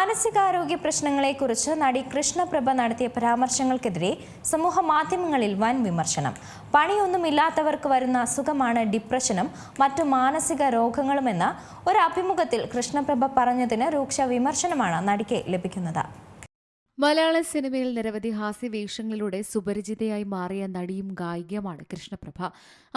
മാനസികാരോഗ്യ പ്രശ്നങ്ങളെക്കുറിച്ച് നടി കൃഷ്ണപ്രഭ നടത്തിയ പരാമർശങ്ങൾക്കെതിരെ സമൂഹ മാധ്യമങ്ങളിൽ വൻ വിമർശനം. പണിയൊന്നുമില്ലാത്തവർക്ക് വരുന്ന അസുഖമാണ് ഡിപ്രഷനും മറ്റു മാനസിക രോഗങ്ങളുമെന്ന ഒരു അഭിമുഖത്തിൽ കൃഷ്ണപ്രഭ പറഞ്ഞതിന് രൂക്ഷ വിമർശനമാണ് നടിക്ക് ലഭിക്കുന്നത്. മലയാള സിനിമയിൽ നിരവധി ഹാസ്യവേഷങ്ങളിലൂടെ സുപരിചിതയായി മാറിയ നടിയും ഗായികയുമാണ് കൃഷ്ണപ്രഭ.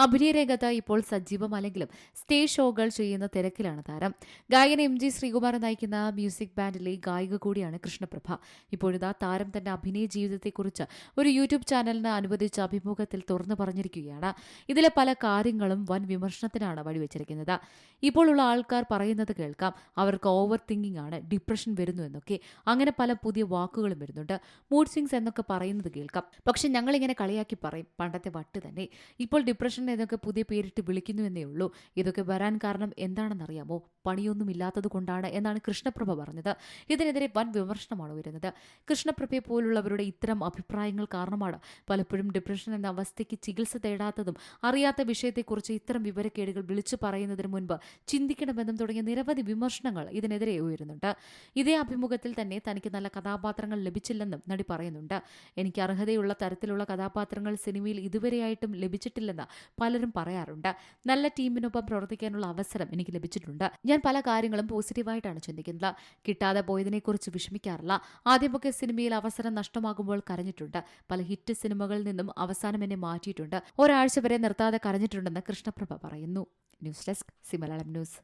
അഭിനയ രംഗത്ത് ഇപ്പോൾ സജീവമല്ലെങ്കിലും സ്റ്റേജ് ഷോകൾ ചെയ്യുന്ന തിരക്കിലാണ് താരം. ഗായകൻ MG ശ്രീകുമാർ നയിക്കുന്ന മ്യൂസിക് ബാൻഡിലെ ഗായിക കൂടിയാണ് കൃഷ്ണപ്രഭ. ഇപ്പോഴിതാ താരം തന്റെ അഭിനയ ജീവിതത്തെക്കുറിച്ച് ഒരു യൂട്യൂബ് ചാനലിന് അനുവദിച്ച അഭിമുഖത്തിൽ തുറന്നു പറഞ്ഞിരിക്കുകയാണ്. ഇതിലെ പല കാര്യങ്ങളും വൻ വിമർശനത്തിനാണ് വഴിവെച്ചിരിക്കുന്നത്. ഇപ്പോഴുള്ള ആൾക്കാർ പറയുന്നത് കേൾക്കാം, അവർക്ക് ഓവർ തിങ്കിങ് ആണ്, ഡിപ്രഷൻ വരുന്നു എന്നൊക്കെ. അങ്ങനെ പല പുതിയ വാക്കുകൾ വരുന്നുണ്ട്. മൂഡ് സ്വിങ്സ് എന്നൊക്കെ പറയുന്നത് കേൾക്കാം. പക്ഷെ ഞങ്ങൾ ഇങ്ങനെ കളിയാക്കി പറയും, പണ്ടത്തെ വട്ട് തന്നെ. ഇപ്പോൾ ഡിപ്രഷൻ എന്നൊക്കെ പുതിയ പേരിട്ട് വിളിക്കുന്നു എന്നേ ഉള്ളൂ. ഇതൊക്കെ വരാൻ കാരണം എന്താണെന്നറിയാമോ? പണിയൊന്നും ഇല്ലാത്തത് കൊണ്ടാണ് എന്നാണ് കൃഷ്ണപ്രഭ പറഞ്ഞത്. ഇതിനെതിരെ വൻ വിമർശനമാണ് വരുന്നത്. കൃഷ്ണപ്രഭയെ പോലുള്ളവരുടെ ഇത്തരം അഭിപ്രായങ്ങൾ കാരണമാണ് പലപ്പോഴും ഡിപ്രഷൻ എന്ന അവസ്ഥയ്ക്ക് ചികിത്സ തേടാത്തതും അറിയാത്ത വിഷയത്തെക്കുറിച്ച് ഇത്തരം വിവരക്കേടുകൾ വിളിച്ചു പറയുന്നതിന് മുൻപ് ചിന്തിക്കണമെന്നും തുടങ്ങിയ നിരവധി വിമർശനങ്ങൾ ഇതിനെതിരെ ഉയരുന്നുണ്ട്. ഇതേ അഭിമുഖത്തിൽ തന്നെ തനിക്ക് നല്ല കഥാപാത്രങ്ങൾ ലഭിച്ചില്ലെന്നും നടി പറയുന്നുണ്ട്. എനിക്ക് അർഹതയുള്ള തരത്തിലുള്ള കഥാപാത്രങ്ങൾ സിനിമയിൽ ഇതുവരെയായിട്ടും ലഭിച്ചിട്ടില്ലെന്ന് പലരും പറയാറുണ്ട്. നല്ല ടീമിനൊപ്പം പ്രവർത്തിക്കാനുള്ള അവസരം എനിക്ക് ലഭിച്ചിട്ടുണ്ട്. ഞാൻ പല കാര്യങ്ങളും പോസിറ്റീവായിട്ടാണ് ചിന്തിക്കുന്നത്. കിട്ടാതെ പോയതിനെക്കുറിച്ച് വിഷമിക്കാറില്ല. ആദ്യമൊക്കെ സിനിമയിൽ അവസരം നഷ്ടമാകുമ്പോൾ കരഞ്ഞിട്ടുണ്ട്. പല ഹിറ്റ് സിനിമകളിൽ നിന്നും അവസാനം എന്നെ മാറ്റിയിട്ടുണ്ട്. ഒരാഴ്ച വരെ നിർത്താതെ കരഞ്ഞിട്ടുണ്ടെന്ന് കൃഷ്ണപ്രഭ പറയുന്നു. News desk C Malayalam news.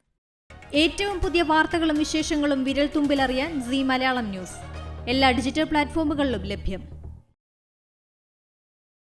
ഏറ്റവും പുതിയ വാർത്തകളും വിശേഷങ്ങളും വിരൽ തുമ്പിലറിയാൻ സി മലയാളം ന്യൂസ് എല്ലാ ഡിജിറ്റൽ പ്ലാറ്റ്ഫോമുകളിലും ലഭ്യം.